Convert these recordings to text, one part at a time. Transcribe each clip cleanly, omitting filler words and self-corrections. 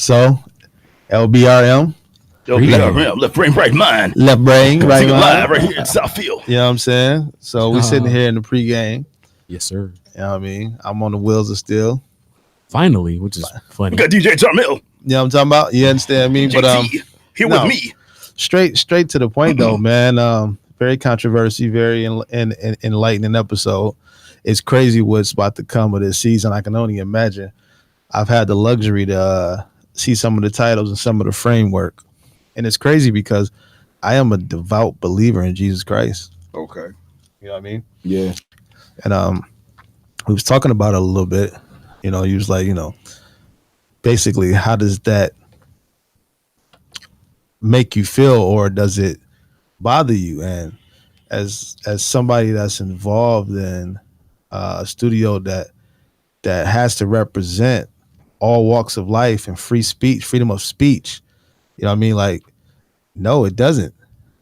So LBRM. LBRM, left brain, right mind. Left brain, right mind. Live right here in Southfield. You know what I'm saying? So we sitting here in the pregame. Yes, sir. You know what I mean? I'm on the wheels of steel. Finally, which is funny. We got DJ Jarmel. You know what I'm talking about? You understand me? JT, But here with me. Straight to the point though, man. Very controversy, very enlightening episode. It's crazy what's about to come of this season. I can only imagine. I've had the luxury to see some of the titles and some of the framework. And it's crazy because I am a devout believer in Jesus Christ. Okay. You know what I mean? Yeah. And we was talking about it a little bit. You know, he was like, basically, how does that make you feel, or does it bother you? And as somebody that's involved in a studio that has to represent all walks of life and free speech, freedom of speech, you know what I mean? Like, no, it doesn't.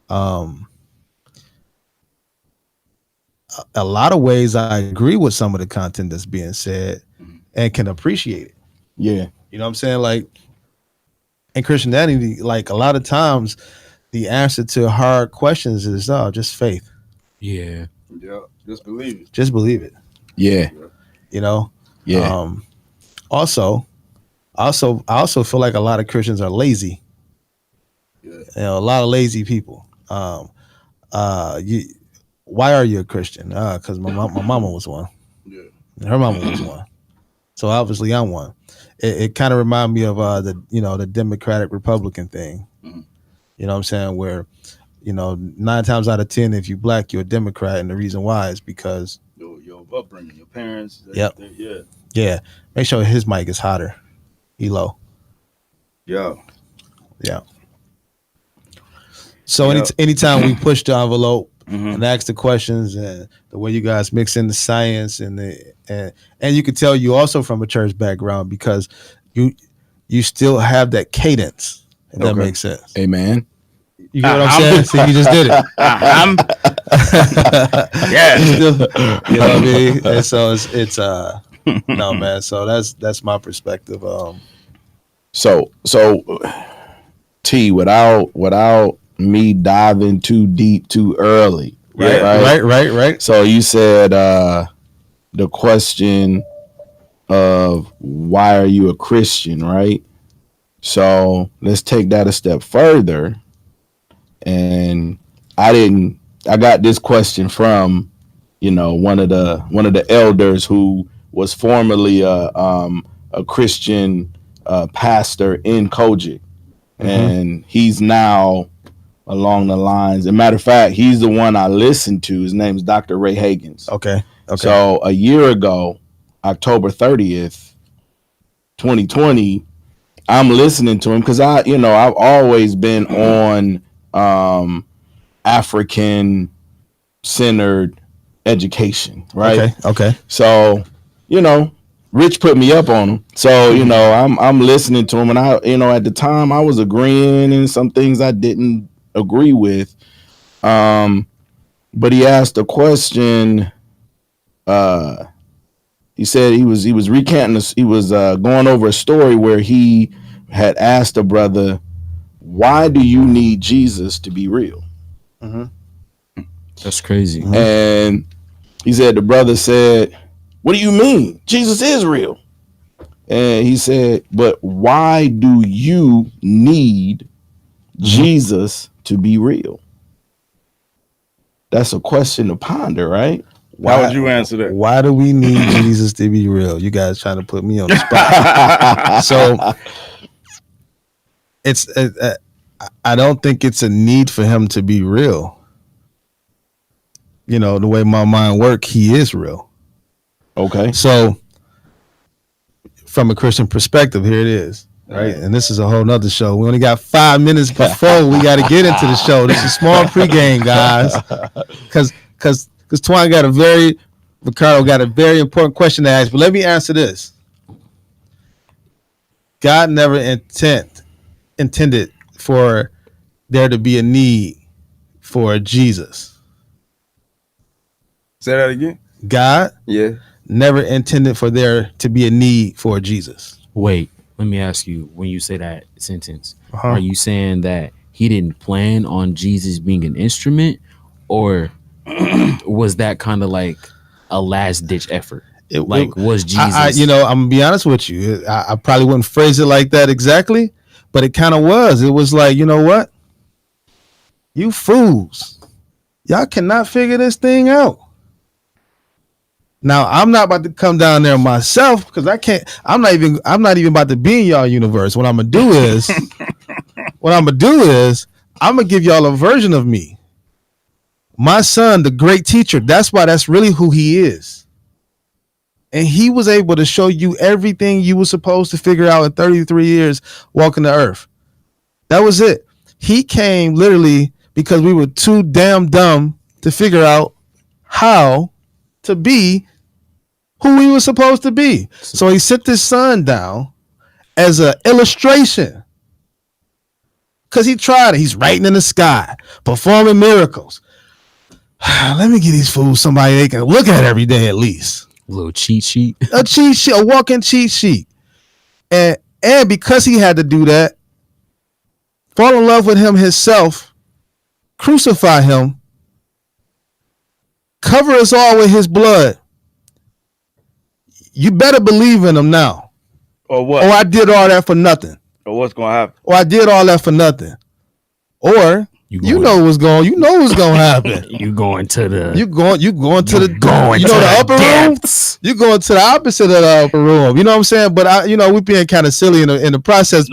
A lot of ways I agree with some of the content that's being said and can appreciate it. Yeah. You know what I'm saying? Like, in Christianity, like, a lot of times the answer to hard questions is just faith. Yeah. Yeah. Just believe it. Just believe it. Yeah. You know? Yeah. Also, I also feel like a lot of Christians are lazy. Yeah. You know, a lot of lazy people. Why are you a Christian? Because my mama was one. Yeah. Her mama was one. So obviously I'm one. It kind of reminds me of the Democratic Republican thing. Mm-hmm. You know what I'm saying? Where, 9 times out of 10, if you black, you're a Democrat, and the reason why is because your upbringing, your parents. Yep. Yeah. Make sure his mic is hotter. He low. Yeah. Yeah. So anytime we push the envelope and ask the questions, and the way you guys mix in the science and you can tell you also from a church background, because you still have that cadence, if that makes sense. Amen. You get what I'm saying? So you just did it. Yeah. You know what I mean? And so it's no, man. So that's my perspective. So T, without me diving too deep too early. Right. So you said the question of why are you a Christian, right? So let's take that a step further. And I got this question from, one of the elders who was formerly a Christian pastor in Kojic. And he's now along the lines. As a matter of fact, he's the one I listened to. His name is Dr. Ray Hagins. Okay. So a year ago, October 30th, 2020, I'm listening to him because I've always been on African centered education, right? Okay. So, Rich put me up on him. So, I'm listening to him, and at the time I was agreeing in some things I didn't agree with. But he asked a question. He said he was recanting this, he was going over a story where he had asked a brother, why do you need Jesus to be real? That's crazy. And he said, the brother said, what do you mean? Jesus is real. And he said, but why do you need Jesus to be real? That's a question to ponder, right? How would you answer that? Why do we need Jesus to be real? You guys trying to put me on the spot. So I don't think it's a need for him to be real. The way my mind works, he is real. Okay. So from a Christian perspective, here it is. Right. And this is a whole nother show. We only got 5 minutes before we got to get into the show. This is small pregame, guys. Because Ricardo got a very important question to ask. But let me answer this. God never intended for there to be a need for Jesus. Say that again. God never intended for there to be a need for Jesus. Wait. Let me ask you, when you say that sentence, Uh-huh. are you saying that he didn't plan on Jesus being an instrument, or was that kind of like a last ditch effort? Was Jesus? I'm gonna be honest with you. I probably wouldn't phrase it like that exactly, but it kind of was. It was like, you know what? You fools, y'all cannot figure this thing out. Now I'm not about to come down there myself because I can't. I'm not even about to be in y'all universe. What I'm gonna do is, I'm gonna give y'all a version of me, my son, the great teacher. That's why. That's really who he is. And he was able to show you everything you were supposed to figure out in 33 years walking the earth. That was it. He came literally because we were too damn dumb to figure out how to be who we were supposed to be. So he sent his son down as an illustration. Because he tried it. He's writing in the sky, performing miracles. Let me get these fools somebody they can look at every day at least. Little cheat sheet. A walking cheat sheet. And because he had to do that, fall in love with him himself, crucify him, cover us all with his blood. You better believe in him now. Or what? Or I did all that for nothing. Or what's gonna happen? Or I did all that for nothing. Or you know what's going to happen. You going to the the upper room. You going to the opposite of the upper room. You know what I'm saying? But we're being kind of silly in the process.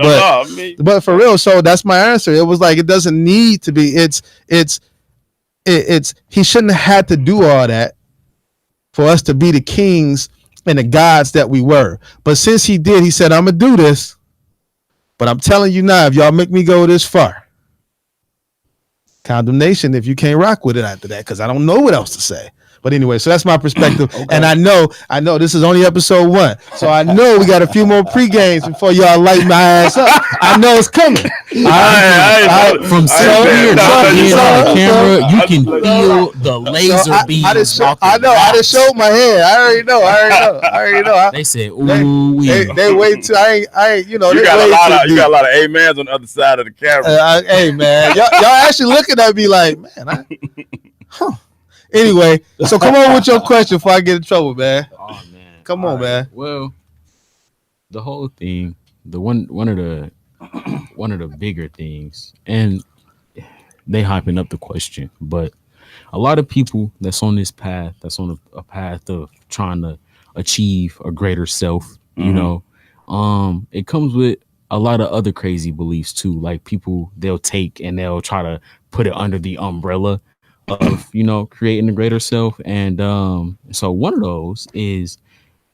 But for real, so that's my answer. It was like it doesn't need to be. It's he shouldn't have had to do all that for us to be the kings and the gods that we were. But since he did, he said, "I'm gonna do this." But I'm telling you now, if y'all make me go this far, condemnation if you can't rock with it after that, because I don't know what else to say. But anyway, so that's my perspective. Okay. And I know this is only episode 1. So I know we got a few more pre-games before y'all light my ass up. I know it's coming. From here on the camera, you can feel the laser beam. I just showed my hand. I already know. They said, ooh, they wait till I ain't, you got a lot of amens on the other side of the camera. Hey man, y'all actually looking at me like, man, Anyway, so come on with your question before I get in trouble, man. Oh man, come on, man. Well, the whole thing, one of the bigger things, and they hyping up the question, but a lot of people that's on this path, that's on a path of trying to achieve a greater self, it comes with a lot of other crazy beliefs too. Like people, they'll take and they'll try to put it under the umbrella of creating a greater self. And so one of those is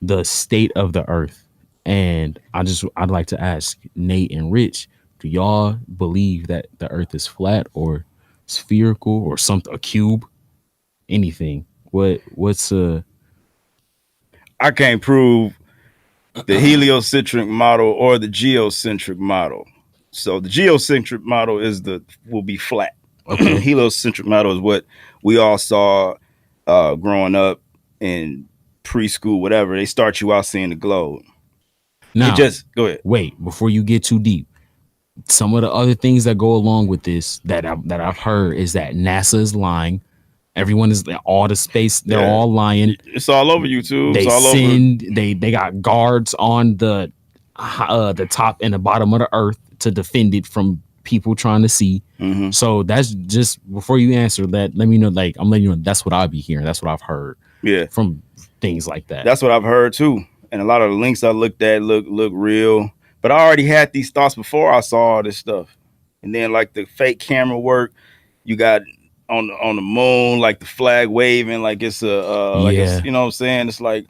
the state of the earth. And I'd like to ask Nate and Rich, do y'all believe that the earth is flat or spherical or something, a cube, anything? What's I can't prove the heliocentric model or the geocentric model. So the geocentric model will be flat. Okay. The heliocentric model is what we all saw growing up in preschool, whatever. They start you out seeing the globe. Now, go ahead. Wait, before you get too deep, some of the other things that go along with this that I've heard is that NASA is lying. Everyone is all the space. They're all lying. It's all over YouTube. They got guards on the top and the bottom of the earth to defend it from people trying to see. Mm-hmm. So that's just before you answer that, let me know. Like, I'm letting you know that's what I'll be hearing. That's what I've heard. Yeah, from things like that. That's what I've heard too. And a lot of the links I looked at look real. But I already had these thoughts before I saw all this stuff. And then like the fake camera work, you got on the moon, like the flag waving, like it's it's, you know what I'm saying? It's like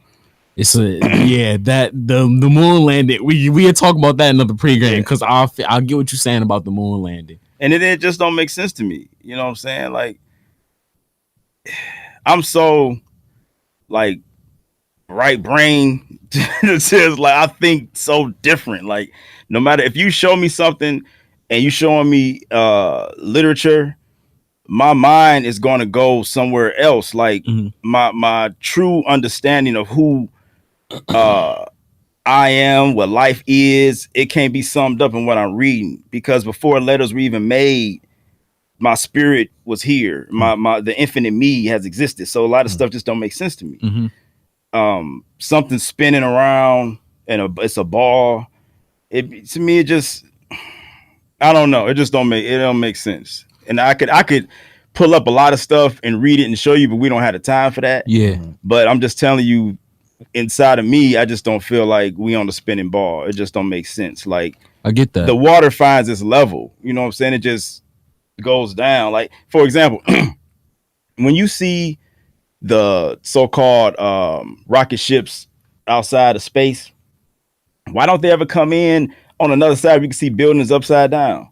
it's that the moon landing. We had talked about that in another pregame because I'll get what you're saying about the moon landing. And it just don't make sense to me. You know what I'm saying? Like I'm so like right brain that says like I think so different. Like no matter if you show me something and you showing me literature, my mind is going to go somewhere else. Like my true understanding of who I I am, what life is, it can't be summed up in what I'm reading, because before letters were even made, my spirit was here. The infinite me has existed. So a lot of stuff just don't make sense to me. Something spinning around and it's a ball. To me, it just, I don't know. It don't make sense. And I could pull up a lot of stuff and read it and show you, but we don't have the time for that. Yeah. But I'm just telling you, inside of me, I just don't feel like we on the spinning ball. It just don't make sense. Like, I get that. the water finds its level. You know what I'm saying? It just goes down. Like, for example, when you see the so-called rocket ships outside of space, why don't they ever come in on another side where you can see buildings upside down?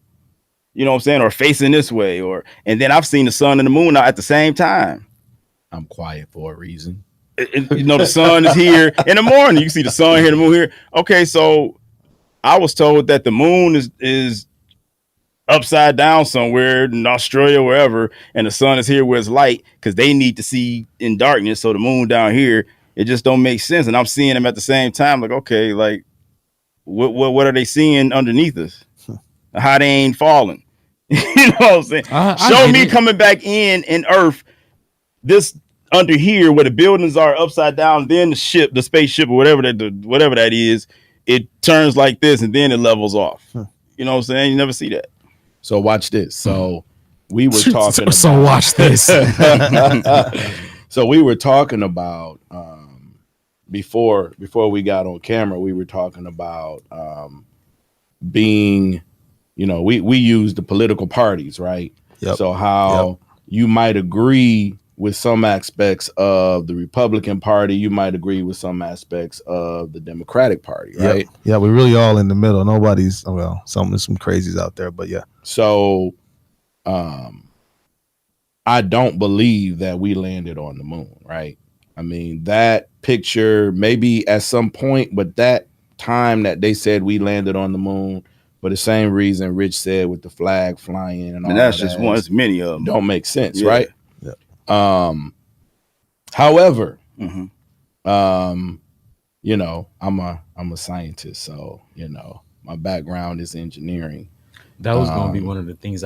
You know what I'm saying? Or facing this way. And then I've seen the sun and the moon out at the same time. I'm quiet for a reason. You know, the sun is here in the morning. You can see the sun here, the moon here. Okay, so I was told that the moon is upside down somewhere in Australia, wherever, and the sun is here where it's light, because they need to see in darkness. So the moon down here, it just don't make sense. And I'm seeing them at the same time. Like, okay, like what are they seeing underneath us? How they ain't falling? You know what I'm saying? Show me coming back in Earth, this under here where the buildings are upside down, then the spaceship or whatever that is, it turns like this and then it levels off. You know what I'm saying? You never see that. So watch this. So we were talking. So watch this. So we were talking about before we got on camera. We were talking about being, we use the political parties, right? Yep. So how you might agree with some aspects of the Republican Party, you might agree with some aspects of the Democratic Party, right? Yeah, we're really all in the middle. Nobody's, well, some crazies out there, but yeah. So I don't believe that we landed on the moon, right? I mean, that picture maybe at some point, but that time that they said we landed on the moon, for the same reason Rich said with the flag flying and all that's that, just one. It's many of them. Don't make sense, Yeah. right? Yeah. However, I'm a scientist, so my background is engineering. That was gonna be one of the things